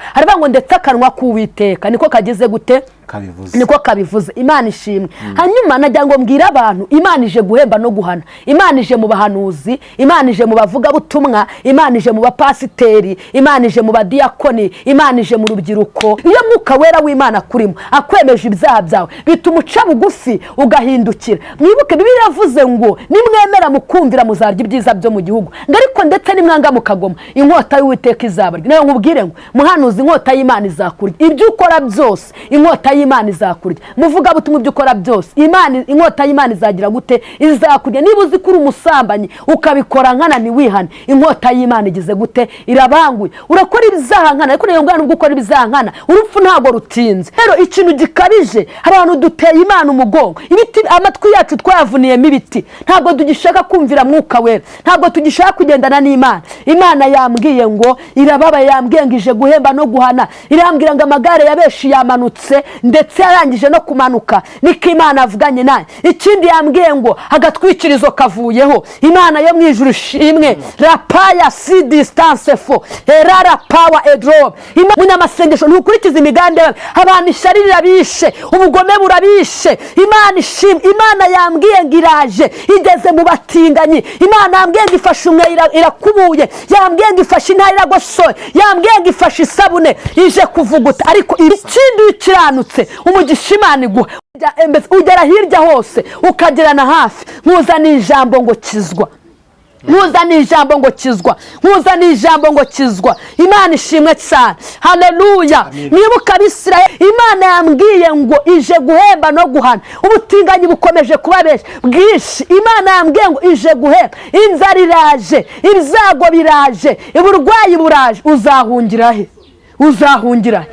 hariba ngo ndetse akanwa k'Uwiteka niko kageze gute kabivuze niko kabivuze. Imana ishimwe. Hanyuma najya ngo mbwira abantu Imana ije guhemba no guhana. Imana ije mu bahanuzi, Imana ije mu bavuga butumwa, Imana ije mu bapasiteri, Imana ije mu badiyakoni, Imana ije mu rubyiruko. Iyo Mwuka Wera w'Imana kurimo akwemeje ibyaha byawe bituma uca bugufi ugahindukira. Mwibuke Bibiliya yavuze ngo nimwemera mukumvira muzarya ibyiza byo mu gihugu, ariko ndetse nimwanga mukagoma inkota y'Uwiteka izabarya. Nayo nkubwire ngo muhanuzi inkota y'Imana izakurya. Ibyo ukora byose inkota y'Imana izakurya. Muvuga butumwa ibyo ukora byose inkota y'Imana izagira gute izakurya. Niba uzi kuri umusambanyi ukabikora nkana ni wihane, inkota y'Imana igize gute irabanguye. Urakora ibizaha nkana, ariko niyo ngana ubwo ukora ibizaha nkana urupfu ntago rutinze. Rero ikintu gikabije abantu duteye Imana umugongo, ibiti amatwi yacu twayavuniyemo ibiti, ntabwo tugishaka kumvira Mwuka Wera, ntabwo tugishaka kugendana n'Imana. Imana yambwiye ngo irababaye, yambwiye ngo ije guhemba no guhana, irambwira ngo amagare yabeshi yamanutse ndetse yarangije no kumanuka. Niko Imana avuganye naye. Ikindi yambwiye ngo agatwikirizo kavuyeho. Imana yo mwijuru ishimwe. Rapaya si distance fo erara power edrob. Imana masengesho ntukurikiza imigande abantu isharirira bishe, ubugome burabishe. Imana ishimwe. Imana yambwiye ngo iraje igeze mu batinganyi. Imana yambwiye ngo ifashe umwe irakubuye, yambwiye ngo ifashe intara iragosoye, yambwiye ngo ifashe isabune ije kuvuguta. Ariko ikindi ukiranutse umugisha Imana iguha. Ugera hirya hose ukagerana hafi, nkuzana ijambo ngo kizwa, nkuzana ijambo ngo kizwa, nkuzana ijambo ngo kizwa. Imana ishimwe cyane. Haleluya. Mwibuka Abisirayeli, Imana yambwiye ngo ije guhemba no guhana. Ubutinganyi bukomeje kuba bwinshi. Imana yambwiye ngo ije guhemba. Inzara iraje, ibyago biraje, uburwayi buraje. Uzahungira he? Uzahungira he?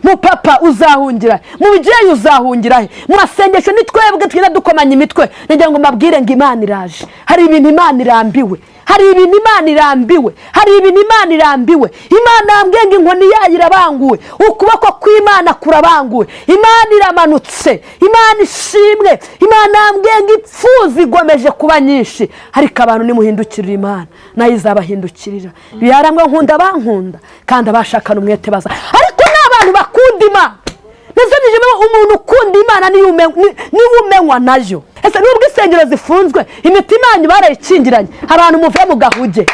Mu papa uzahungira he? Mu bijeyi uzahungira he? Mu masengesho ni twebwe twina dukomanya imitwe. Ngira ngo mbabwire ngo Imana iraje. Hari ibintu Imana irambiwe, hari ibintu Imana irambiwe, hari ibintu Imana irambiwe. Imana yambwiye ngo inkoni yayo irabanguwe, ukuboko kw'Imana kurabanguwe. Imana iramanutse. Imana ishimwe. Imana yambwiye ngo ipfuzi igomeje kuba nyinshi, ariko abantu nimuhindukirira Imana nayo izabahindukirira. Biyaramwe nkunda bankunda kandi abashakana umwete baza. Ariko n'abantu bakunda Imana, nizo nijemo umuntu ukunda Imana ni umenywa nayo. Ese nubwo isengero zifunzwe imitima yanyu barayikingiranye, abantu muve mu gahuge.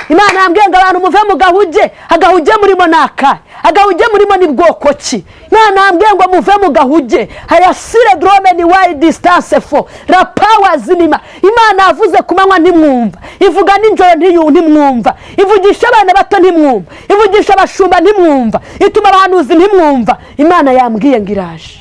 Imana yambwiye ngo abantu muve mu gahuge. Agahuge murimo naka, agahuge murimo ni bwoko ki? Imana yambwiye ngo muve mu gahuge. Hayasire drome ni wide distance fo la power zinima. Imana yavuze kumanywa ntimwumva, ivuga ninjoro ntimwumva, ivugisha abana bato ntimwumva, ivugisha abashumba ntimwumva, ituma abahanuzi ntimwumva. Imana yambwiye ngo iraje.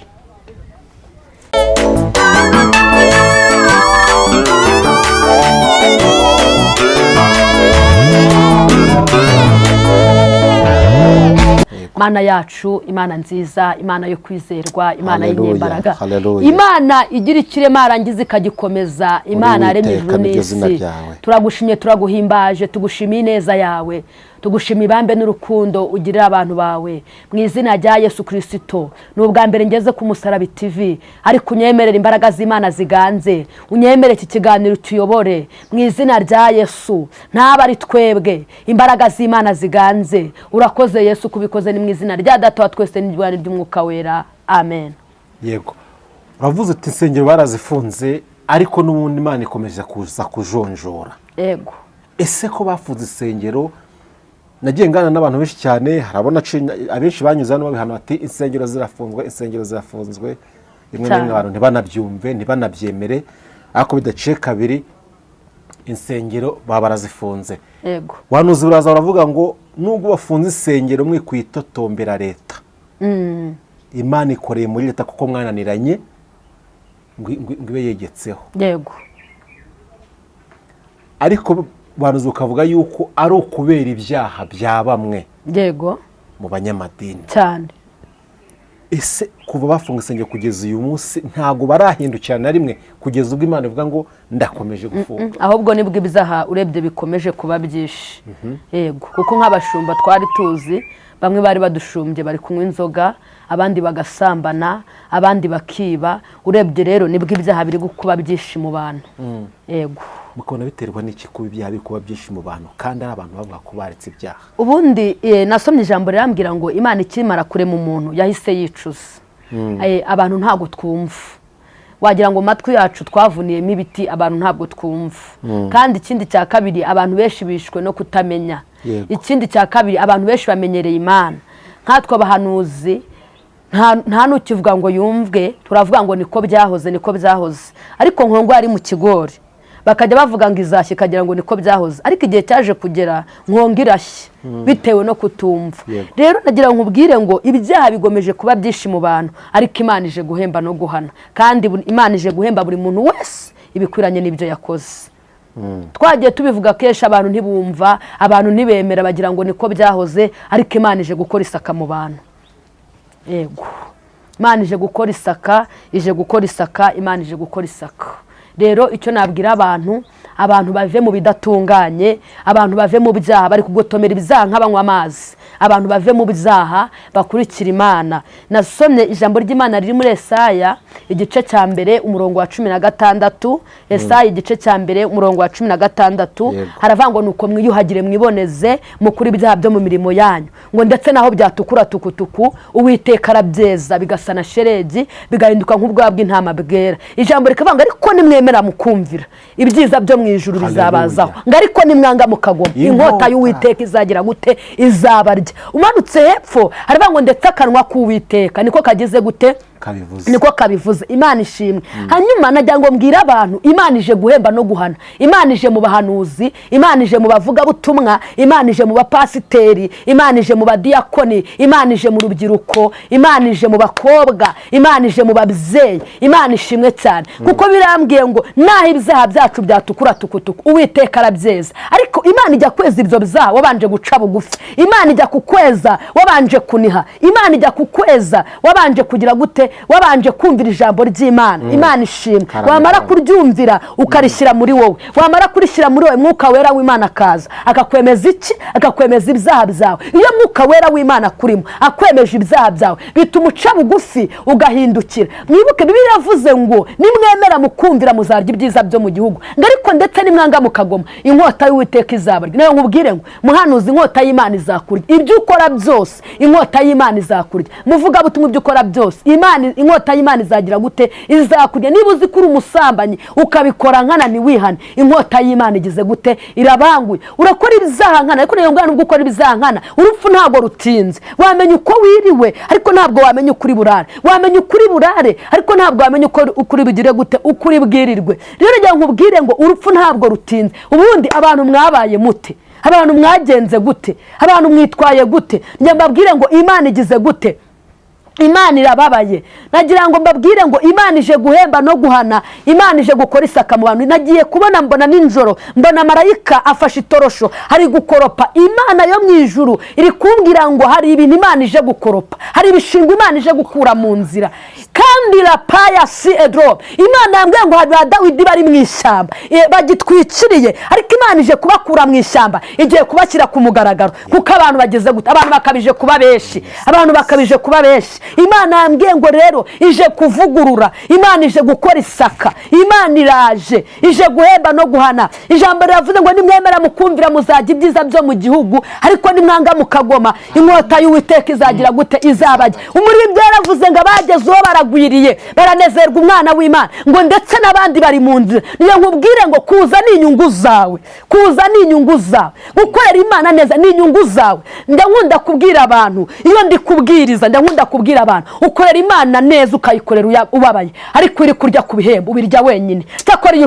Imana yacu, Imana nziza, Imana yo kwizerwa, Imana y'imbaraga, Imana igira ikirema arangiza ikagikomeza. Imana yaremye ijuru n'isi. Turagushimye, turaguhimbaje, tugushimiye neza yawe, tugushimiye ibambe n'urukundo ugirira abantu bawe mu izina rya Yesu Kristo. N'ubwa mbere ngeze ku Musarabi TV, ariko unyemerera imbaraga z'Imana ziganze, unyemerere iki kiganiro tuyobore mu izina rya Yesu. Ntaba ari twebwe, imbaraga z'Imana ziganze. Urakoze Yesu kubikoze, ni mu izina rya Data wa twese n'ijwi ry'Umwuka Wera. Amen. Yego. Uravuze uti insengero barazifunze, ariko n'ubundi Imana ikomeje kuza kujonjora. Yego. Ese ko bafunze insengero, nagiye ngana n'abantu benshi cyane, harabona abenshi banyuze hano babihana bati insengero zirafunzwe, insengero zirafunzwe. Rimwe n'imwe abantu ntibanabyumve, ntibanabyemere, ariko bidaciye kabiri insengero baba barazifunze. Yego. Wanuzi baraza baravuga ngo nubwo bafunze insengero mwe kwitotombera leta. Imana ikoreye muri leta kuko mwananiranye ngo ibe yegetseho. Yego. Ariko banuzi ukavuga yuko ari ukubera ibyaha bya bamwe. Yego. Mu banyamadini cyane. Ese kuva bafunga insengero kugeza uyu munsi ntago barahindukira na rimwe kugeza ubwo Imana ivuga ngo ndakomeje gufunga? Ahubwo nibwo ibizaha urebye bikomeje kuba byinshi. Yego, kuko nk'abashumba twari tuzi bamwe bari badushumbye, bari kunywa inzoga, abandi bagasambana, abandi bakiba. Urebye rero nibwo ibyaha biri gukuba byinshi mu bantu. Yego. mukabona biterwa n'iki kuba ibyaha bikuba byinshi mu bantu kandi ari abantu bavuga ko baretse ibyaha? ubundi nasomye ijambo rirambwira ngo Imana ikimara kurema umuntu yahise yicuza. Abantu ntabwo twumva, wagira ngo amatwi yacu twavuniyemo ibiti, abantu ntabwo twumva. kandi ikindi cya kabiri, abantu benshi bishwe no kutamenya. ikindi cya kabiri, abantu benshi bamenyereye Imana. nkatwe abahanuzi nta n'ukivuga ngo yumvwe, turavuga ngo niko byahoze niko byahoze, ariko nkongo ari mu kigori bakajya bavuga ngo izashye kagira ngo niko byahoze, ariko igihe cyaje kugera nkongo irashye bitewe no kutumva. rero nagira ngo nkubwire ngo ibyaha bigomeje kuba byinshi mu bantu, ariko Imana ije guhemba no guhana, kandi Imana ije guhemba buri muntu wese ibikwiranye n'ibyo yakoze. twagiye tubivuga kenshi, abantu ntibumva, abantu ntibemera, bagira ngo niko byahoze, ariko Imana ije gukora isaka mu bantu. yego, Imana ije gukora isaka, ije gukora isaka, Imana ije gukora isaka. rero icyo nabwira abantu bave mu bidatunganye, abantu bave mu byaha, bari kugotomera ibyaha nk'abanywa amazi, abantu bave mu byaha bakurikira Imana. nasomye ijambo ry'Imana riri muri Yesaya igice cya mbere umurongo wa 16. Yesaya igice cya mbere umurongo wa 16 haravuga ngo nuko mwiyuhagire mwiboneze mukuri ibyaha byo mu mirimo yanyu, ngo ndetse naho byatukura tukutuku Uwiteka arabyeza bigasa na sheregi, bigahinduka nk'ubwoya bw'intama bwera. ijambo rikavuga ngo ariko nimwemera mukumvira ibyiza byo mu ijuru bizabazaho, ngo ariko nimwanga mukagoma inkota y'Uwiteka izagira gute? Izabarya. umanutse hepfo haravuga ngo ndetse akanwa k'Uwiteka niko kagize gute? niko kabivuze. Imana ishimwe. hanyuma najya ngo mbwira abantu, Imana ije guhemba no guhana. Imana ije mu bahanuzi, Imana ije mu bavuga butumwa, Imana ije mu bapasiteri, Imana ije mu badiyakoni, Imana ije mu rubyiruko, Imana ije mu bakobwa, Imana ije mu babyeyi. Imana ishimwe cyane, kuko birambwiye ngo naho ibyaha byacu byatukura tukutuku Uwiteka arabyeza, ariko Imana ijya kweza ibyo byaha wabanje guca bugufi. Imana ijya kukweza wabanje kuniha. Imana ijya kukweza wabanje kugira gute? wabanje kumvira ijambo ry'Imana. Imana ishimwe. wamara kuryumvira ukarishyira muri wowe, wamara kurishyira muri wowe Mwuka Wera w'Imana akaza akakwemeza iki? Akakwemeza ibyaha byawe. iyo Mwuka Wera w'Imana kurimo akwemeje ibyaha byawe, bituma uca bugufi ugahindukira. mwibuke Bibiliya yavuze ngo nimwemera mukumvira muzarya ibyiza byo mu gihugu, ngo ariko ndetse nimwanga mukagoma inkota y'Uwiteka izabarya. nayo nkubwire ngo muhanuzi, inkota y'Imana izakurya. ibyo ukora byose inkota y'Imana izakurya. muvuga butumwa ibyo ukora byose inkota y'Imana izagira gute? Izakurya. niba uzi ko uri umusambanyi ukabikora nkana ntiwihane, inkota y'Imana igize gute? Irabanguye. urakora ibyaha nkana, ariko niyo ngana ubwo ukora ibyaha nkana urupfu ntabwo rutinze. wamenya uko wiriwe ariko ntabwo wamenya ukuri burare, wamenya ukuri burare ariko ntabwo wamenya ukuri bugire gute? ukuri bwirirwe. rero njya nkubwire ngo urupfu ntabwo rutinze. ubundi abantu mwabaye mute? abantu mwagenze gute? abantu mwitwaye gute? njya mbabwire ngo Imana igize gute? Imana irababaye. nagira ngo mbabwire ngo Imana ije guhemba no guhana, Imana ije gukora isaka mu bantu. nagiye kubona mbona ninjoro, mbona marayika afashe itorosho hari gukoropa. Imana yo mu ijuru iri kumbwira ngo hari ibintu Imana ije gukoropa, hari ibishingwe Imana ije gukura mu nzira. kandi rapaya si edro, Imana yambwiye ngo hari Dawidi bari mu ishyamba bagitwikiriye, ariko Imana ije kubakura mu ishyamba, igiye kubashyira ku mugaragaro. kuko abantu bageze gute? abantu bakabije kuba benshi, abantu bakabije kuba benshi. Imana yambwiye ngo rero ije kuvugurura, Imana ije gukora isaka, Imana iraje ije guhemba no guhana. ijambo riravuze ngo nimwemera mukumvira muzajya ibyiza byo mu gihugu, ariko nimwanga mukagoma inkota y'Uwiteka izagira gute? Izabajya. umuririmbyi yaravuze ngo abagezeho baragwiriye baranezerwa umwana w'Imana, ngo ndetse n'abandi bari mu nzira. niyo nkubwire ngo kuza ni inyungu zawe, kuza ni inyungu zawe, gukorera Imana neza ni inyungu zawe. ndankunda kubwira abantu, iyo ndi kubwiriza ndankunda kubwira abantu, ukorera Imana neza ukayikorera ubabaye, ariko uri kurya ku bihembo ubirya wenyine. cyakora iyo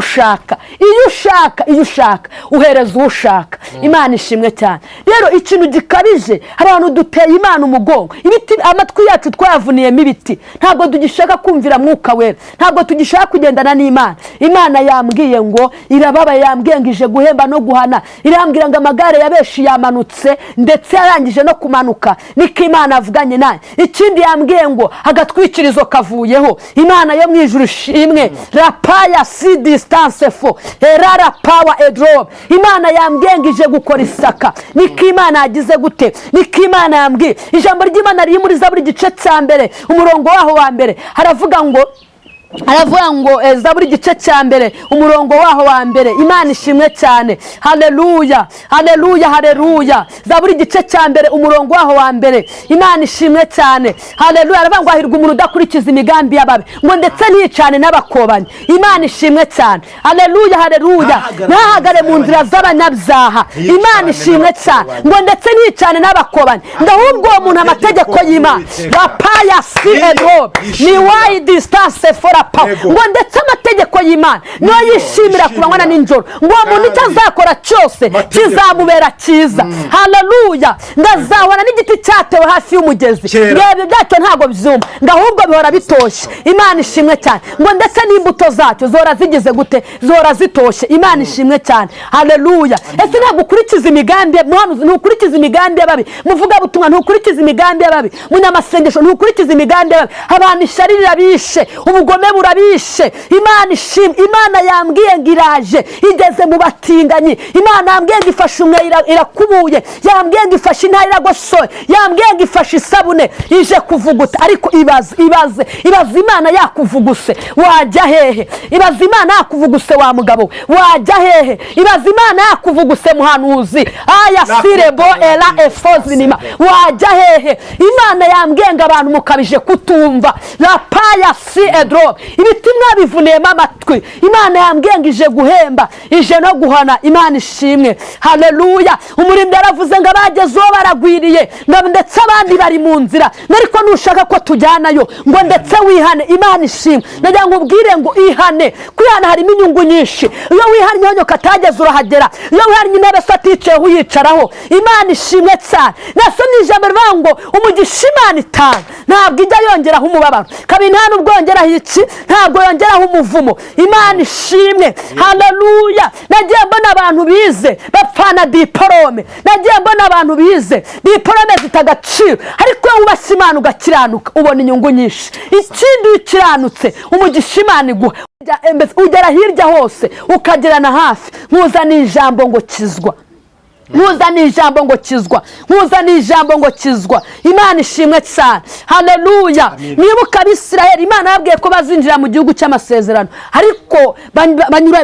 ushaka uhereza uwo ushaka. Imana ishimwe cyane. rero ikintu gikabije, abantu duteye Imana umugongo, amatwi yacu twayavuniyemo ibiti, ntabwo tugishaka kumvira Mwuka Wera, ntabwo tugishaka kugendana n'Imana. Imana yambwiye ngo irababaye, yambwiye ngo ije guhemba no guhana. irambwira ngo amagare ya benshi yamanutse ndetse yarangije no kumanuka, niko Imana avuganye nawe. ikindi yambwiye ngo agatwikirizo kavuyeho. Imana yo mu ijuru ishimwe. rapaya si distance fo erara power edro. Imana yambwiye ngo ije gukora isaka, niko Imana yagize gute? niko Imana yambwiye. ijambo ry'Imana riri muri Zaburi igice cya mbere umurongo waho wa mbere haravuga ngo aravuga ngo Zaburi igice cya mbere umurongo waho wa mbere. Imana ishimwe cyane, haleluya haleluya haleluya. Zaburi igice cya mbere umurongo waho wa mbere. Imana ishimwe cyane, haleluya. Aravuga ngo hahirwa umuntu udakurikiza imigambi y'ababi, ngo ndetse ntiyicane n'abakobanyi. Imana ishimwe cyane, haleluya haleluya. Ntahagare mu nzira z'abanyabyaha. Imana ishimwe cyane, ngo ndetse ntiyicane n'abakobanyi. Ndahubwo uwo muntu amategeko y'Imana rapaya si edro ni wayi distance fora pa, ngo ndetse amategeko y'Imana niyo yishimira kubanywa na ninjoro, ngo uwo muntu icyo azakora cyose kizamubera cyiza. Haleluya. Ngazahora n'igiti cyatewe hafi y'umugezi, ngebe byacyo ntabwo byuma, ngahubwo bihora bitoshye. Imana ishimwe cyane, ngo ndetse n'imbuto zacyo zora zigize gute, zora zitoshye. Imana ishimwe cyane, haleluya. Ese ntabwo ukurikiza imigambi muhanuzi, ntukurikiza imigambi y'ababi, muvuga butumwa ntukurikiza imigambi y'ababi, munyamasengesho ntukurikiza imigambi y'ababi. Abantu ishyari rirabishe, ubugome burabishe. Imana ishimwe. Imana yambwiye ngo iraje igeze mu batinganyi. Imana yambwiye ngo ifashe umwe irakubuye, yambwiye ngo ifashe intara iragosoye, yambwiye ngo ifashe isabune ije kuvuguta. Ariko ibaze Imana yakuvuguse wajya hehe? Ibaze Imana yakuvuguse wa mugabo wajya hehe? Ibaze Imana yakuvuguse muhanuzi aya sirebo era efozinima wajya hehe? Imana yambwiye ngo abantu mukabije kutumva la paya si edro ibiti mwabivuniyemo amatwi. Imana yambwiye ngo ije guhemba, ije no guhana. Imana ishimwe, haleluya. Umurimo yaravuze ngo abagezeho baragwiriye, ngo ndetse abandi bari mu nzira, ariko nushaka ko tujyanayo ngo ndetse wihane. Imana ishimwe. Nagira ngo ubwire ngo ihane, kwihana harimo inyungu nyinshi. Iyo wihannye honyo katageze urahagera, iyo wihannye intebe se aticaye uyicaraho. Imana ishimwe cyane. Nasomye ijambo rivuga ngo umugisha Imana itanga ntabwo ijya yongeraho umubabaro, kabiri nta nubwo yongeraho iki, ntabwo yongeraho umuvumo. Imana ishimwe, haleluya. Nagiye mbona abantu bize bapfana diporome, nagiye mbona abantu bize diporome zitagaciro, ariko iyo wubashye Imana ugakiranuka ubona inyungu nyinshi. Ikindi ukiranutse umugisha Imana iguha, ugera hirya hose ukagerana hafi. Nkuzana ijambo ngo kizwa, nkuzana ijambo ngo kizwa, nkuzana ijambo ngo kizwa. Imana ishimwe cyane, haleluya. Nibuka Abisirayeli, Imana yabwiye ko bazinjira mu gihugu cy'amasezerano, ariko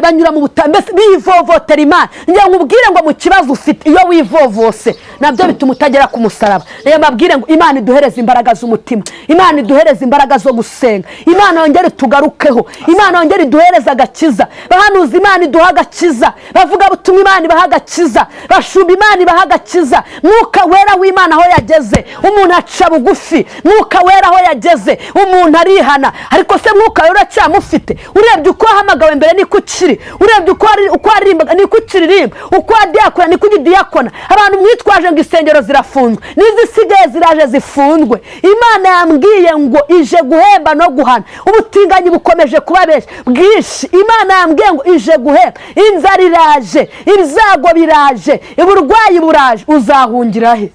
banyura mu butayu, bivovotera Imana. Ngira ngo ubwire ngo mu kibazo ufite iyo wivovose nabyo bituma utagera ku musaraba. Niyo mabwire ngo Imana iduhereze imbaraga z'umutima, Imana iduhereze imbaraga zo gusenga, Imana yongere tugarukeho, Imana yongere iduhereze agakiza. Bahanuza Imana iduha agakiza, bavuga butumwa Imana ibaha agakiza, bashumba Imana ibaha agakiza. Mwuka wera w'Imana aho yageze umuntu aca bugufi, mwuka wera aho yageze umuntu arihana. Ariko se mwuka wera cyamufite? Urebye uko ahamagawe mbere niko ukiri, urebye uko aririmba niko ukiririmba, uko adiyakona niko udiyakona. Abantu mwitwaje ngo isengero zirafunzwe, n'izisigaye ziraje zifundwe. Imana yambwiye ngo ije guhemba no guhana. Ubutinganyi bukomeje kuba bwinshi. Imana yambwiye ngo ije guhemba. Inzara iraje, ibyago biraje, uburwayi buraje. Uzahungira he?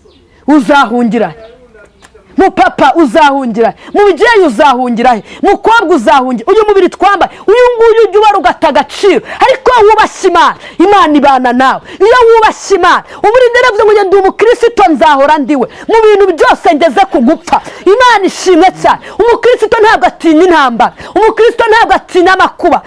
Uzahungira he? Mupapa uzahungira he? Mubyeyi uzahungira he? Mukobwa uzahungira. Uyu mubiri twambaye uyu nguyu ujya ubara ugata agaciro, ariko wubashye Imana, Imana ibana nawe. Iyo wubashye Imana, umurinde aravuze ngo ndi umukristo nzahora ndiwe mu bintu byose ngeze ku gupfa. Imana ishimwe cyane. Umukristo ntabwo atinya intambara, umukristo ntabwo atinya amakuba,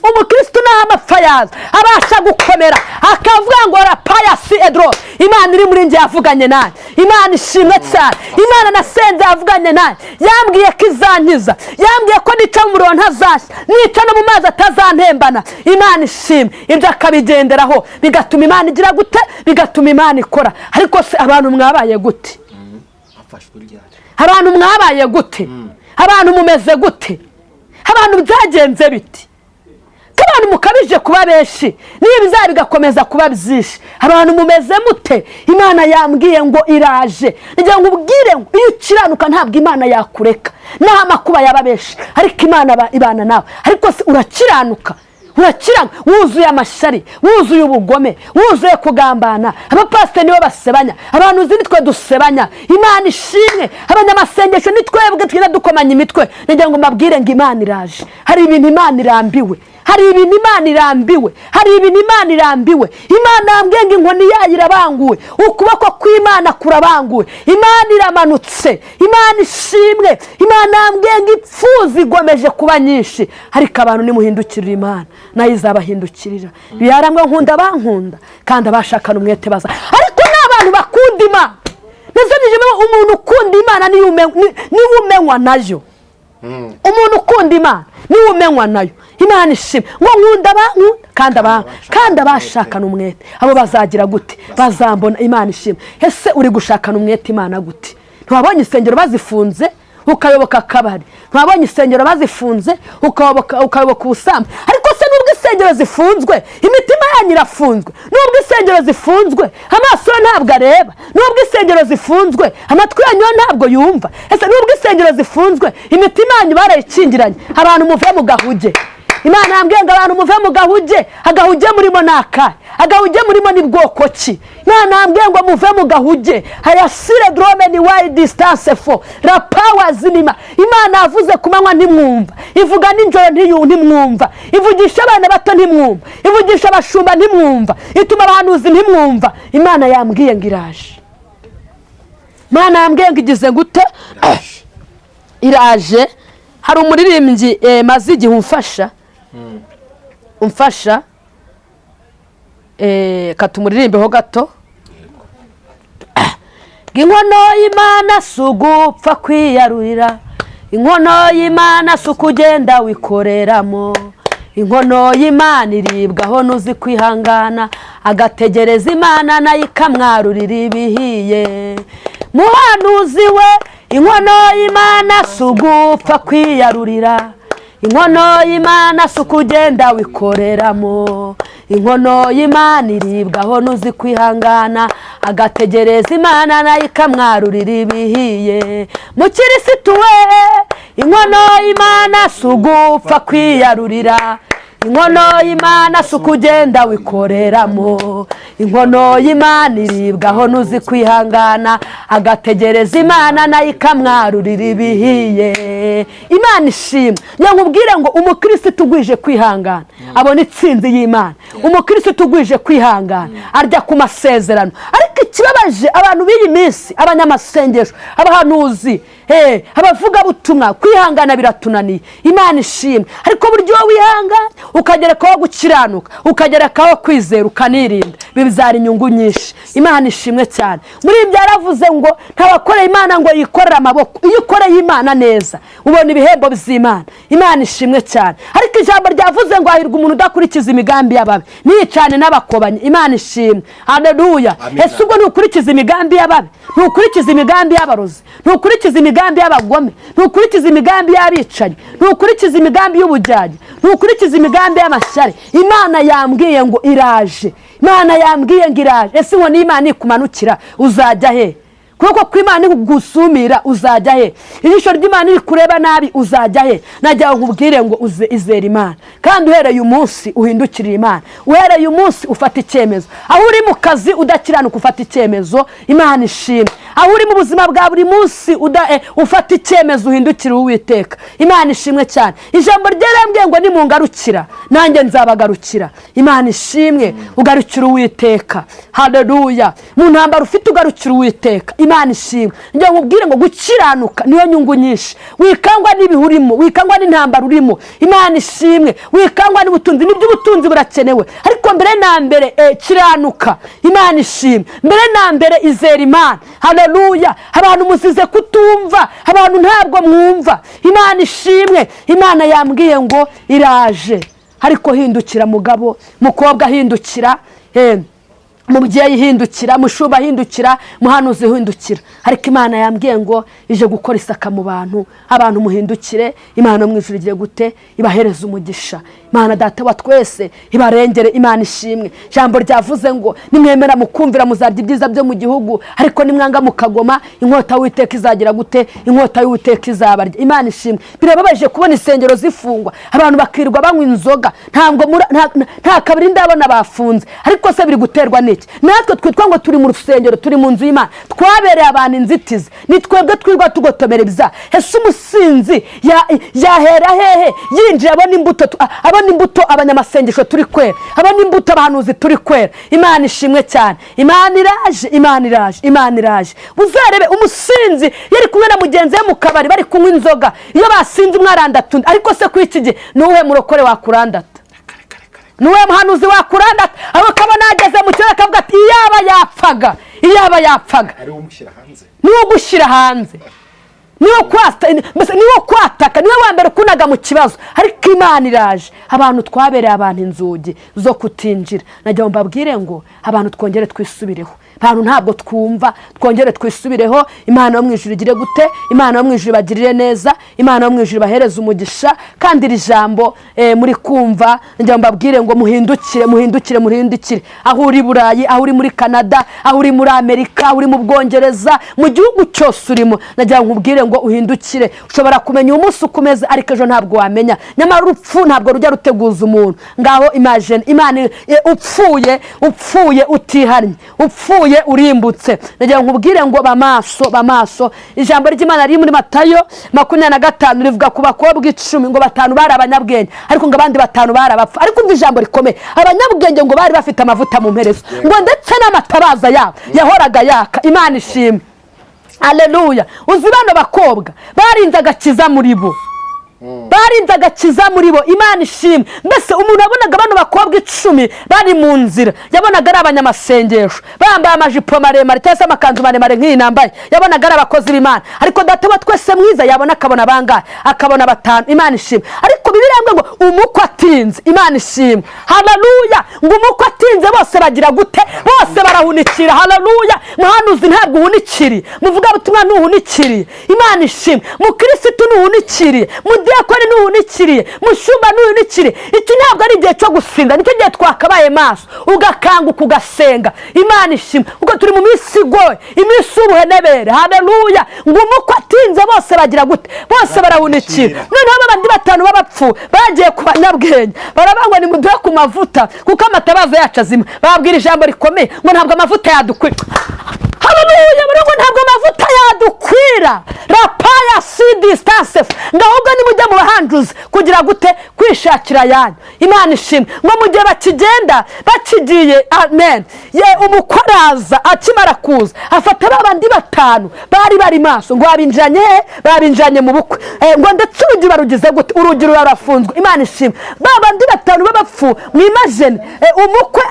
umukristo naho amapfa yaza abasha gukomera akavuga ngo rapaya si edro. Imana iri muri njye yavuganye nawe. Imana ishimwe cyane. Imana nasenze yavuganye nawe, yambwiye ko izankiza, yambwiye ko nica mu muriro ntazashya, nica no mu mazi atazantembana. Imana ishimwe. Ibyo akabigenderaho bigatuma Imana igira gute, bigatuma Imana ikora. Ariko se abantu mwabaye gute? Abantu mwabaye gute? Abantu mumeze gute? Abantu byagenze biti? Abantu mukabije kuba benshi, n'ibizabi bigakomeza kuba byinshi. Abantu mumeze mute? Imana yambwiye ngo iraje. Ngira ngo ubwire ngo iyo ukiranuka ntabwo Imana yakureka, naho amakuba yaba benshi, ariko Imana ibana nawe. Ariko se urakiranuka? Urakiranuka wuzuye amashari, wuzuye ubugome, wuzuye kugambana. Abapasiteri nibo basebanya, abantu uzi nitwe dusebanya. Imana ishimwe. Abanyamasengesho nitwebwe twina dukomanya imitwe. Ngira ngo mbabwire ngo Imana iraje. Hari ibintu Imana irambiwe, hari ibintu Imana irambiwe, hari ibintu Imana irambiwe. Imana yambwiye ngo inkoni yayo irabanguwe, ukuboko kw'Imana kurabanguwe, Imana iramanutse, Imana ishimwe. Imana yambwiye ngo ipfuzi igomeje kuba nyinshi, ariko abantu nimuhindukirira Imana nayo izabahindukirira. Biyaramwe nkunda bankunda kandi abashakana umwete baza, ariko n'abantu bakunda Imana. Umuntu ukunda Imana niwe umenywa nayo. Umuntu ukunda Imana niwe umenywa nayo. Imana ishimwe ngo nkunda bankunda kandi abashakana umwete abo bazagira gute? Bazambona. Imana ishimwe. Ese uri gushakana umwete Imana gute? Ntiwabonye insengero bazifunze ukayoboka akabari, ntiwabonye insengero bazifunze ukayoboka ubusambanyi, ariko se nubwo insengero zifunzwe imitima yanyu irafunzwe, nubwo insengero zifunzwe amaso ntabwo areba, nubwo insengero zifunzwe amatwi yanyu ntabwo yumva, ese nubwo insengero zifunzwe imitima yanyu barayikingiranye. Abantu muve mu gahuge. Imana yambwiye ngo abantu muve mu gahuge. Agahuge murimo naka, agahuge murimo ni bwoko ki? Imana yambwiye ngo muve mu gahuge. Hayasire drome ni wide distance for la power zinima. Imana yavuze ku manywa ntimwumva, ivuga n'injoro ntimwumva, ivugisha abana bato ntimwumva, ivugisha abashumba ntimwumva, ituma abahanuzi ntimwumva. Imana yambwiye ngo iraje. Imana yambwiye ngo igize gute? Iraje. Hari umuririmbyi maze igihe umfasha katumuririmbeho gato. Inkono y'Imana si ugupfa kwiyarurira, inkono y'Imana si ukugenda wikoreramo, inkono y'Imana iribwaho n'uzi kwihangana agategereza Imana nayo ikamwarurira ibihiye. Muhanuzi we, inkono y'Imana si ugupfa kwiyarurira, inkono y'Imana si ukugenda wikoreramo, inkono y'Imana iribwaho n'uzi kwihangana agategereza Imana nayo ikamwarurira ibihiye. Mukirisitu we, inkono y'Imana si ugupfa kwiyarurira, inkono y'Imana si ukugenda wikoreramo, inkono y'Imana iribwaho n'uzi kwihangana agategereza Imana nayo ikamwarurira ibihiye. Imana ishimwe. Nkubwire ngo umukirisitu ugwije kwihangana abona itsinzi y'Imana. Umukirisitu ugwije kwihangana arya ku masezerano. Ariko ikibabaje abantu b'iyi minsi, abanyamasengesho, abahanuzi, abavuga butumwa, kwihangana biratunaniye. Imana ishimwe. Ariko buryo wihangana ukagerekaho gukiranuka, ukagerekaho kwizera, ukanirinda, bizara inyungu nyinshi. Imana ishimwe cyane. Muri ibyo yaravuze ngo ntabakoreye Imana ngo yikorere amaboko. Iyo ukoreye Imana neza ubona ibihembo by'Imana. Imana ishimwe cyane. Ariko ijambo ryavuze ngo hahirwa umuntu udakurikiza imigambi y'ababi nicane n'abakobanyi. Imana ishimwe. Haleluya. Ese ubwo ntukurikiza imigambi y'ababi, ntukurikiza imigambi y'abarozi, ntukurikiza imigambi y'abagome, ntukurikiza imigambi y'abicanyi, ntukurikiza imigambi y'ubujyaji, ntukurikiza imigambi y'amashyari. Imana yambwiye ngo iraje. Imana yambwiye ngo iraje. Ese ngo n'Imana ikumanukira uzajya he? Kuko kw'Imana igusumira uzajya he? Ijisho ry'Imana iri kureba nabi uzajya he? Najya nkubwire ngo izere Imana, kandi uhereye umunsi uhindukirira Imana, uhereye umunsi ufata icyemezo. Aho uri mu kazi udakiranuka ufata icyemezo. Imana ishimwe. Aho uri mu buzima bwa buri munsi ufata icyemezo uhindukira Uwiteka. Imana ishimwe cyane. Ijambo ryarambwiye ngo nimungarukira nanjye nzabagarukira. Imana ishimwe. Ugarukira Uwiteka. Haleluya. Mu ntambara ufite ugarukira Uwiteka. Imana ishimwe. Njye nkubwire ngo gukiranuka niyo nyungu nyinshi. Wikangwa n'ibihurimo, wikangwa n'intambara urimo. Imana ishimwe. Wikangwa n'ubutunzi, n'iby'ubutunzi burakenewe, ariko mbere na mbere kiranuka. Imana ishimwe. Mbere na mbere izera Imana. Haleluya. Abantu musize kutumva, abantu ntabwo mwumva. Imana ishimwe. Imana yambwiye ngo iraje. Ariko hindukira mugabo, mukobwa hindukira, mubyeyi hindukira, mushuba hindukira, muhanuzi hindukira. Ariko Imana yambwiye ngo ije gukora isaka mu bantu. Abantu muhindukire. Imana mu ijuru igiye gute? Ibahereza umugisha. Imana data wa twese ibarengere. Imana ishimwe. Jambo ryavuze ngo nimwemera mukumvira muzarya ibyiza byo mu gihugu, ariko nimwanga mukagoma inkota y'Uwiteka izagira gute? Inkota y'Uwiteka izabarya. Imana ishimwe. Birababaje kubona insengero zifungwa, abantu bakirwa banywa inzoga, nta kabiri ndabona bafunze. Ariko se biri guterwa n'iki? iki? Natwe twitwa ngo turi mu rusengero, turi mu nzu y'Imana, twabereye abantu inzitizi, ni twebwe twirwa tugotomera ibyaha. Ese umusinzi yahera hehe yinjiye abona imbuto abanyamasengesho turi kwera, abona imbuto abahanuzi turi kwera? Imana ishimwe cyane. Imana iraje. Uzarebe umusinzi yari kumwe na mugenzi we mu kabari bari kunywa inzoga, iyo basinze umwe arandatunda. Ariko se kuri iki gihe ni uwuhe murokore wakurandata? Ni uwuhe muhanuzi wakurandata? Aho kabona ageze mu kirere akavuga ati iyaba yapfaga ari umushyira hanze, ni wo gushyira hanze, niwo kwataka, niwe wa mbere ukunaga mu kibazo. Ariko Imana iraje. Abantu twabereye abantu inzugi zo kutinjira. Nagira ngo mbabwire ngo abantu twongere twisubireho. Abantu ntabwo twumva, twongere twisubireho. Imana yo mu ijuru igire gute? Imana yo mu ijuru bagirire neza, Imana yo mu ijuru bahereza umugisha. Kandi iri jambo muri kumva, nagira ngo mbabwire ngo muhindukire. Aho uri Burayi, aho uri muri Canada, aho uri muri Amerika, aho uri mu Bwongereza, mu gihugu cyose urimo, nagira ngo nkubwire ngo uhindukire. Ushobora kumenya umunsi ukomeze, ariko ejo ntabwo wamenya. Nyamara urupfu ntabwo rujya ruteguza umuntu. Ngaho imagine Imana upfuye utihannye, upfuye urimbutse. Nagira ngo nkubwire ngo bamaso. Ijambo ry'Imana riri muri Matayo 25 rivuga ku bakobwa 10 ngo 5 bari abanyabwenge, ariko ngo abandi 5 bari abapfu. Ariko umva ijambo rikomeye, abanyabwenge ngo bari bafite amavuta mu mperezo, ngo ndetse n'amatabaza yabo yahoraga yaka. Imana ishimwe. Haleluya. Uzi bano bakobwa barinze agakiza muri bo, Imana ishimwe. Mbese umuntu yabonaga bano bakobwa 10 bari mu nzira, yabonaga ari abanyamasengesho, bambaye amajipo maremare cyangwa se amakanzu maremare nk'iyi nambaye, yabonaga ari abakozi b'Imana. Ariko data wa twese mwiza yabona akabona bangahe? Akabona 5. Imana ishimwe. Ariko Bibiliya ngo umukwe atinze. Imana ishimwe. Haleluya. Ngo umukwe atinze bose bagira gute? Bose barahunikira. Haleluya. Muhanuzi ntabwo uhunikiri, muvuga butumwa ntuhunikiri. Imana ishimwe. Mukristo ntuhunikiri, mudiyakoni ntuhunikiri, mushumba ntuhunikiri. Iki ntabwo ari igihe cyo gusinda, nicyo gihe twakabaye maso ugakanguka ugasenga. Imana ishimwe. Ubwo turi mu minsi igoye, iminsi y'ubuhenebere. Haleluya. Ngo umukwe atinze bose bagira gute? Bose barahunikira. Noneho abandi 5 b'abapfu bagiye ku banyabwenge, barabangwa ni muduhe ku mavuta kuko amatabaza yacu azima. Babwira ijambo rikomeye ngo ntabwo amavuta yadukwira. Haleluya. Ngo ntabwo amavuta yadukwira. Rapaya distance. Ngahubwo ni mujya mu bahanjuzi kugira gute? Kwishakira yanyu. Imana ishimwe. Ngo mu gihe bakigenda bakigiye, amen, umukoraza akimara kuza afata babandi 5 bari maso, ngo babinjanye mu bukwe, ngo ndetse urugi barugize gute? Urugi rurafunzwe. Imana ishimwe. Babandi 5 b'abapfu mwimagine umukwe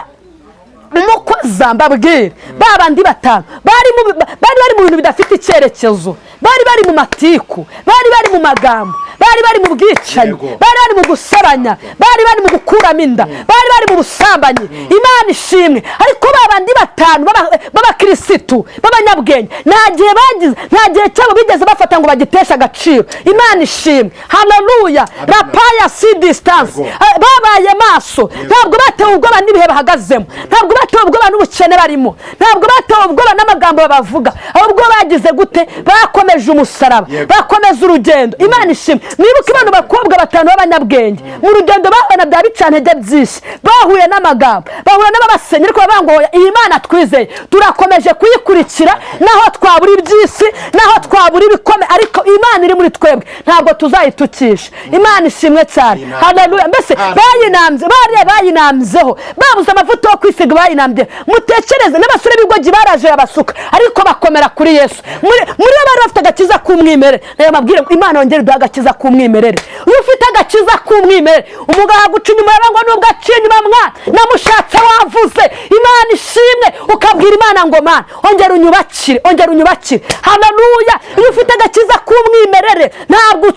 zambabwire babandi 5 bari mu bintu bidafite icyerekezo, bari mu matiku, bari mu magambo, bari mu bwicanyi, bari mu gusabanya, bari mu gukuramo inda, bari mu busambanyi. Imana ishimwe. Ariko babandi 5 b'abakirisitu b'abanyabwenge nta gihe cyabo bigeze bafata ngo bagitesha agaciro. Imana ishimwe. Haleluya. Rapaya distance. Babaye maso. Ntabwo batewe ubwoba n'ibihe bahagazemo, ntabwo batewe ubwoba n'ubukene barimo, ntabwo batewe ubwoba n'amagambo babavuga, ahubwo bagize gute? Bakomeje umusaraba, bakomeza urugendo. Imana ishimwe. Mwibuke bano bakobwa 5 b'abanyabwenge mu rugendo babona bya bicantege byinshi, bahuye n'amagambo, bahura n'ababasenyi, ariko babangoya iyi Mana twizeye turakomeje kuyikurikira, naho twabura ibyisi, naho twabura ibikome, ariko Imana iri muri twebwe ntabwo tuzayitukisha. Imana ishimwe cyane. Haleluya. Mbese bayinamzeho, babuze amavuta yo kwisiga bayinambye. Mutekereze n'abasore b'igogi baraje abasuka, ariko bakomera kuri Yesu. Muri bari bafite agakiza k'umwimerere. Nayo mabwire Imana yongere duha agakiza k'umwimerere. Iyo ufite agakiza k'umwimerere, umugabo aguca inyuma yarangwa n'ubwo aciye inyuma, mwana namushatse wavuze. Imana ishimwe. Ukabwira Imana ngo Mana ongera unyubakire. Haleluya. Iyo ufite agakiza k'umwimerere ntabwo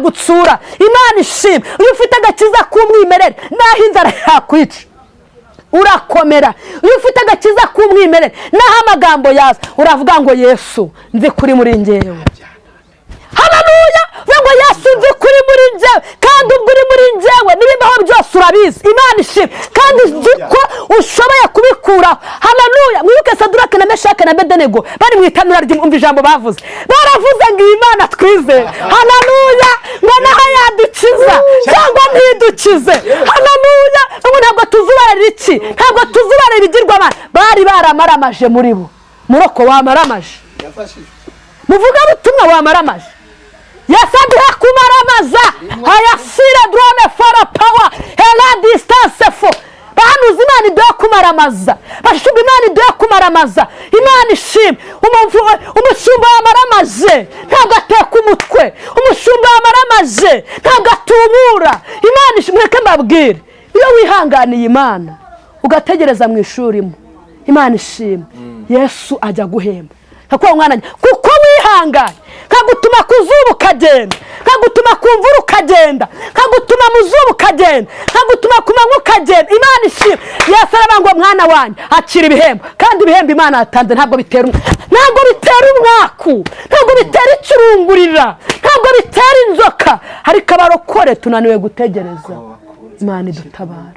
utsura. Imana ishimwe. Iyo ufite agakiza k'umwimerere naho inzara yakwica urakomera. Iyo ufite agakiza k'umwimerere naho amagambo yaza uravuga ngo Yesu nzi kuri muri njyewe. Haleluya. Ngo Yesu nzi kuri muri njyewe, kandi kandi ubwo uri muri njyewe n'ibibaho byose urabizi. Imana ishimwe kandi uzi ko ushoboye kubikuraho. Haleluya. Mwibuke Saduraka na Meshaki na Abedenego bari mu itanura ry'umva ijambo bavuze, baravuze ngo Imana twizeye. Haleluya. ngo naho yadukiza cyangwa ntidukize. Haleluya. ubu ntabwo tuzubarira iki, ntabwo tuzubarira ibigirwamana. Bari baramaramaje muri bo. Muroko wamaramaje, muvuga butumwa wamaramaje. Yasaduha kumaramaza hayasire drone fara power hela distance fo. Bahanuza Imana iduha kumaramaza, bashumba Imana iduha kumaramaza. Imana ishimwe. Umushumba wamaramaje ntabwo ateka umutwe, umushumba wamaramaje ntabwo atubura. Imana ishimwe. Reka mbabwire, iyo wihanganiye Imana ugategereza mu ishuri Imana ishimwe, Yesu ajya guhemba. Hakuwa mwana kuko wihanganye, kagutuma kuzuba ukagenda, kagutuma kumvura ukagenda, kagutuma muzuba ukagenda, kagutuma kumanywa ukagenda. Imana ishimwe. Yesu aravuga ngo mwana wanjye akira ibihembo, kandi ibihembo Imana yatanze ntabwo bitera umwaku, ntabwo bitera ikirungurira, ntabwo bitera inzoka. Ariko abarokore tunaniwe gutegereza. Imana idutabara.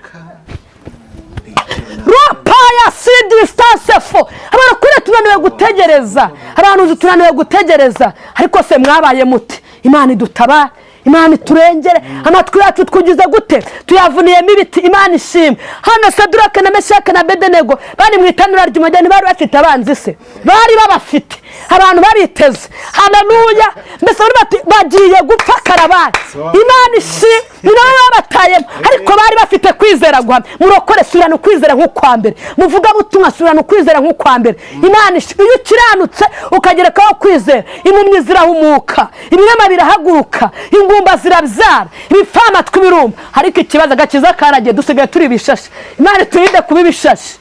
Rapaya si distance fo. Abarokore tunaniwe gutegereza, abantu tunaniwe gutegereza. Ariko se mwabaye muti? Imana idutabara, Imana iturengere. Amatwi yacu twugize gute? Tuyavuniyemo ibiti. Imana ishimwe. Hano Saduraka na Meshaki na Abedenego bari mu itanura ry'umugeni, bari bafite abanzi se, bari babafite abantu babiteze. Haleluya. Mbese bagiye gupfa karabani. Imana ishimwe. Ni nabo babatayemo, ariko bari bafite kwizera guhamye. Murokore surana ukwizera nk'ukwa mbere, muvuga butumwa surana ukwizera nk'ukwa mbere. Imana ishimwe. Iyo ukiranutse ukagerekaho kwizera, impumyi zirahumuka, ibirema birahaguruka, ingumba zirabyara, ibipfamatwi birumva. Ariko ikibazo agakiza karagiye, dusigaye turi ibishashi. Imana turinde kuba ibishashi.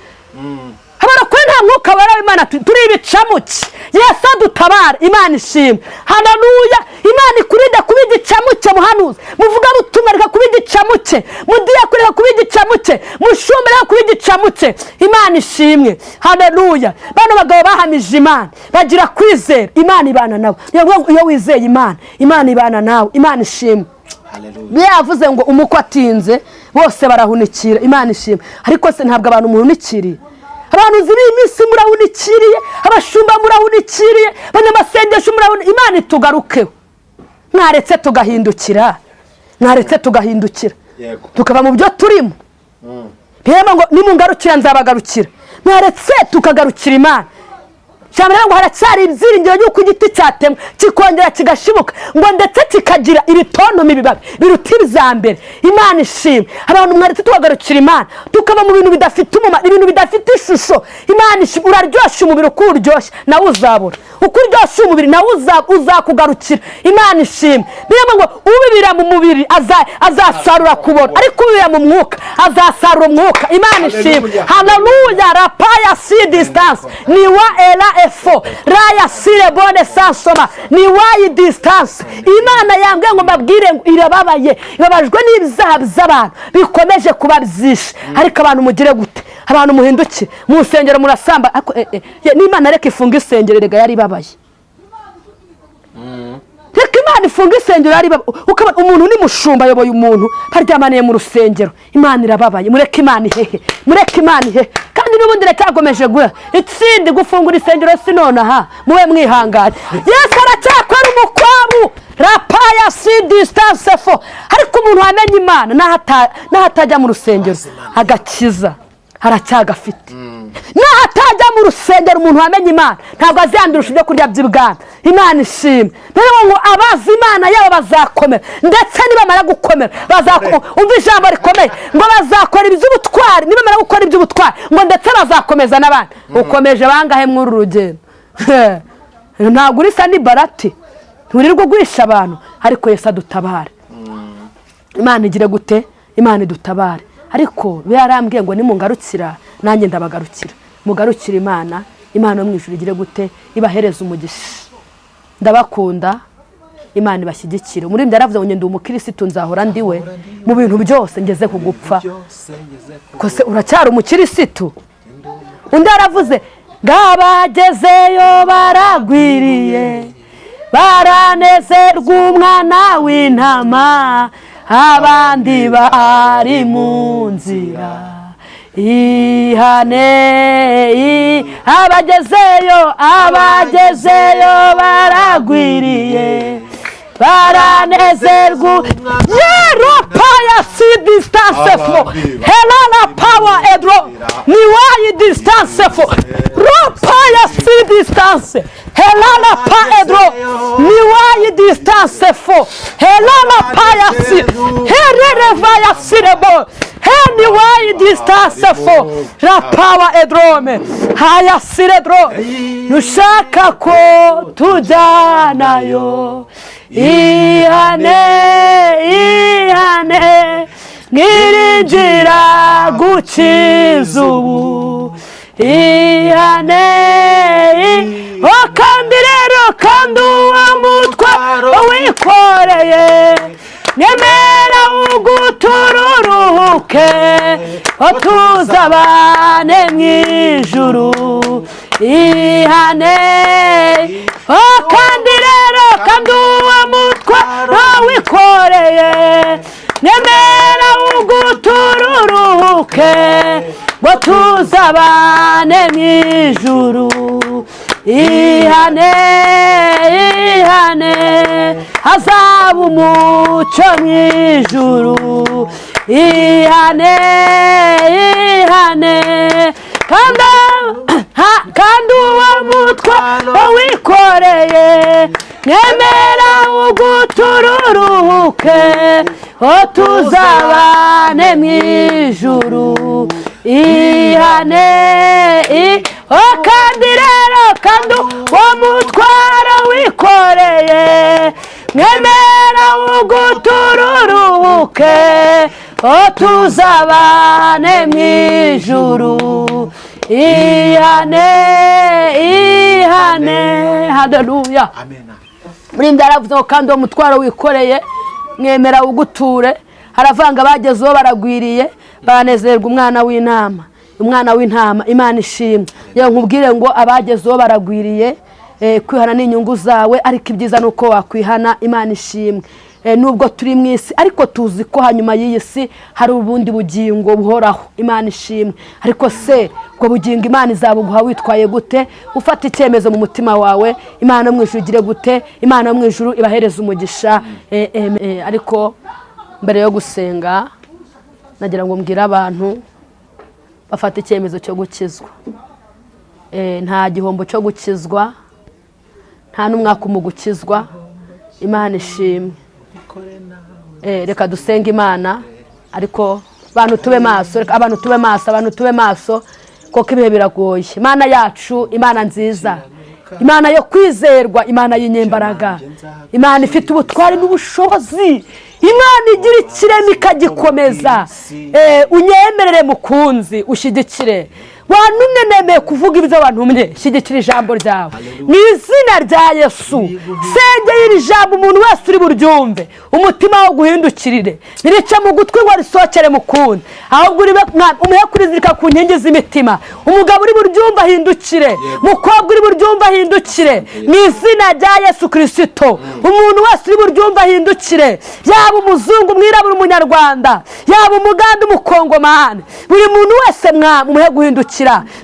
Abarokore nta mwuka wera w'Imana, turi ibicamuke. Yesu adutabara. Imana ishimwe. Haleluya. Imana ikurinde kuba igicamuke. Muhanuzi muvuga butumwa reka kuba igicamuke, mudiya kureka kuba igicamuke, mushumba reka kuba igicamuke. Imana ishimwe. Haleluya. Bano bagabo bahamije Imana bagira kwizera. Imana ibana nabo. Iyo wizeye Imana, Imana ibana nawe. Imana ishimwe. Haleluya. Yavuze ngo umuko atinze bose barahunikira. Imana ishimwe. Ariko se ntabwo abantu muhunikiriye. Abantu ziri iminsi murahunikiriye, abashumba murahunikiriye, abanyamasengesho murahunikiriye. Imana itugarukeho. Mwaretse tugahindukira, mwaretse tugahindukira, tukaba mu byo turimo. Bihema ngo nimungarukira nzabagarukira. Mwaretse tukagarukira Imana. Cyamara ngo haracyari ibyiringiro y'uko igiti cyatemwe kikongera kigashibuka, ngo ndetse kikagira ibitontome bibabi biruta ibizambere. Imana ishimwe. Abantu mwaretse tugagarukira Imana, tukaba mu bintu bidafite umumaro, ibintu bidafite ishusho. Imana ishimwe. Uraryoshya umubiri uko uryoshya nawe uzabura, uko uryoshya umubiri nawe uzakugarukira. Imana ishimwe. Bihema ngo ubibira mu mubiri azasarura kubona, ariko ubibira mu mwuka azasarura umwuka. Imana ishimwe. Haleluya. Rapaya si distance ni wa era efo raya sire bone sansoma ni wayi distance. Imana yambwiye ngo mbabwire ngo irababaye, ibabajwe n'ibyaha by'abantu bikomeje kuba byinshi. Ariko abantu mugire gute? Abantu muhindukire, mu nsengero murasamba. N'Imana reka ifunga isengero, rega yari babaye. Reka Imana ifunga isengero, yari babaye. Ukabona umuntu ni mushumba ayoboye umuntu baryamaniye mu rusengero. Imana irababaye. Mureke Imana ihehe, mureke Imana ihehe. Kandi n'ubundi racyakomeje guha itsindi gufungura isengero sinonaha. Muwe mwihangane. Yesu aracyakora umukwabu. Rapaya si distance fo. Ariko umuntu wamenye Imana nahatajya mu rusengero agakiza haracyagafite. Nahatajya mu rusengero umuntu wamenye Imana ntabwo azandurusha ibyo kurya by'ibwami. Imana ishimwe. Rero ngo abazi Imana yabo bazakomera, ndetse nibamara gukomera umva ijambo rikomeye ngo bazakora iby'ubutwari. Nibamara gukora iby'ubutwari ngo ndetse bazakomeza n'abandi. Ukomeje bangahe muri uru rugendo? Ntabwo urisa ni barati, nturirwa guhisha abantu. Ariko Yesu adutabare. Imana igire gute? Imana idutabare. Ariko yarambwiye ngo nimungarukira nanjye ndabagarukira. Mugarukira Imana. Imana yo mu ijuru igire gute? Ibahereza umugisha. Ndabakunda. Imana ibashyigikire. Muri mbere yaravuze ngo ndi umukirisitu nzahora ndiwe mu bintu byose ngeze ku gupfa. Kose uracyari umukirisitu? Undi yaravuze ngabagezeyo baragwiriye, baranezerwa umwana w'intama, abandi bari mu nzira. Ihane abagezeyo baragwiriye baranezerwa. Yeropa ya si distance fo helana power edro ni wayi distance fo ropa ya si distance helana pa edro ni wayi distance fo helana pa ya si herereva ya sirebo ni wayi distance fo la power edrome haya siredro nushaka ko tujanayo. Ihane ngirinjira gukiza ubu. Ihane kandi rero kandi uwo mutwaro wikoreye nemera ugutururuke tuzabane mw'ijuru. Ihane kandi rero kandi uwo mutwaro wikoreye nemera ugutururuke tuzabane mw'ijuru. Ihane hazaba umucyo mw'ijuru. Ihane kandi uwo mutwaro wikoreye nemera ugutururuke tuzabane mw'ijuru. Ihane kandi rero kandi uwo mutwaro wikoreye nemera ugutururuke tuzabane mw'ijuru. Ihane haleluya. Muri ndaravuze kandi uwo mutwaro wikoreye mwemera uguture. Haravanga bagezeho baragwiriye banezerwa umwana w'intama. Imana ishimwe. Yewe nkubwire ngo abagezeho baragwiriye kwihana n'inyungu zawe, ariko ibyiza nuko wakwihana. Imana ishimwe. Nubwo turi mu isi ariko tuzi ko hanyuma y'iyi si hari ubundi bugingo buhoraho. Imana ishimwe. Ariko se ubwo bugingo Imana izabuguha witwaye gute? Ufata icyemezo mu mutima wawe. Imana mu ijuru igire gute? Imana mu ijuru ibahereza umugisha. Ariko mbere yo gusenga nagira ngo mbwire abantu bafata icyemezo cyo gukizwa. Nta gihombo cyo gukizwa, nta n'umwaka mu gukizwa. Imana ishimwe. Reka dusenge Imana, ariko abantu tube maso kuko ibihe biragoye. Imana yacu, Imana nziza, Imana yo kwizerwa, Imana y'inyembaraga, Imana ifite ubutwari n'ubushobozi, Imana igira ikirema ikagikomeza. Unyemerere mukunzi ushyigikire. Wantumye nemeye kuvuga ibyo wantumye, shyigikira ijambo ryawe mu izina rya Yesu. Sengera iri jambo umuntu wese uri buryumve, umutima wo guhindukirire, ntirice mu gutwi ngo risohokere mu kundi, ahubwo umuhe kurizirika ku nkingi z'imitima. Umugabo uri buryumve ahindukire, mukobwa uri buryumve ahindukire mu izina rya Yesu Kristo. Umuntu wese uri buryumve ahindukire, yaba umuzungu, umwirabura, umunyarwanda, yaba umuganda, umukongomani, buri muntu wese umuhe guhindukira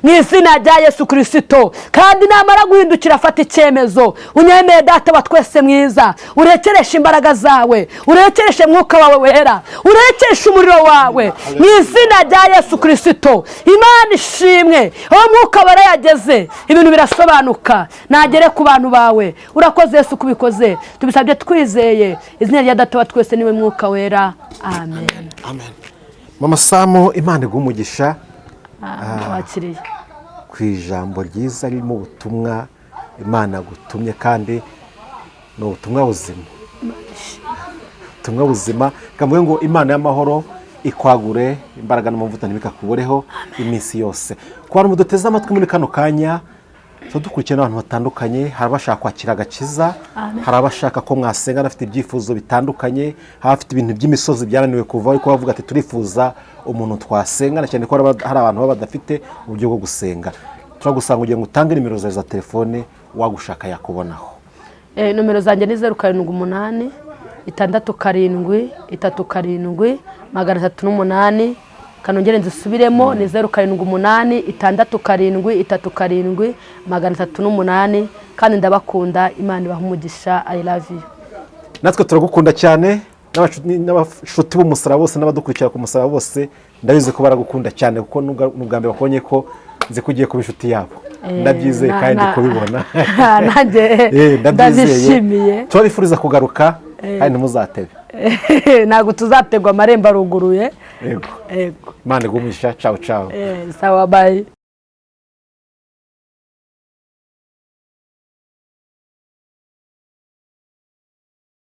mu izina rya Yesu Kristo. Kandi namara guhindukira afata icyemezo. Unyemeye Data wa twese mwiza, urekereshe imbaraga zawe, urekereshe mwuka wawe wera, urekereshe umuriro wawe mu izina rya Yesu Kristo. Imana ishimwe. Aho mwuka barayageze ibintu birasobanuka. Nagere ku bantu bawe. Urakoze Yesu kubikoze, tubisabye twizeye izina rya Data wa twese niwe mwuka wera. Amen. Mama Samu, Imana igumugisha wakiriye ku ijambo ryiza ririmo ubutumwa Imana gutumye, kandi ni ubutumwa buzima. Kamwe ngo Imana y'amahoro ikwagure imbaraga n'amavuta ntibikakuboreho iminsi yose. Ku bantu muduteze amatwi muri kano kanya, dukurikirana abantu batandukanye. Hari abashaka kwakira agakiza, hari abashaka ko mwasenga bafite ibyifuzo bitandukanye, hafite ibintu by'imisozi byananiwe kuva, ariko bavuga ati turifuza umuntu twasenga, cyane ko hari abantu baba badafite uburyo bwo gusenga. Turagusanga ugiye ngo utange nimero zawe za telefone, wagushaka yakubonaho. Nomero zanjye ni 07 6 7 3 kanongere nzisubiremo ni 078 6 7 3 kandi ndabakunda. Imana ibaha umugisha. I love you. natwe turagukunda cyane n'abashuti b'umusaraba bose n'abadukurikira ku musaraba bose ndabizi ko baragukunda cyane kuko n'ubwa mbere bakonye ko nzi ko ugiye kuba inshuti yabo. Ndabyizeye kandi kubibona nanjye ndabyishimiye. turabifuriza kugaruka kandi ntimuzatebe. Ntabwo tuzategwa, amarembo aruguruye. Yego. Imana igumisha. Ciao ciao. Sawa, bye.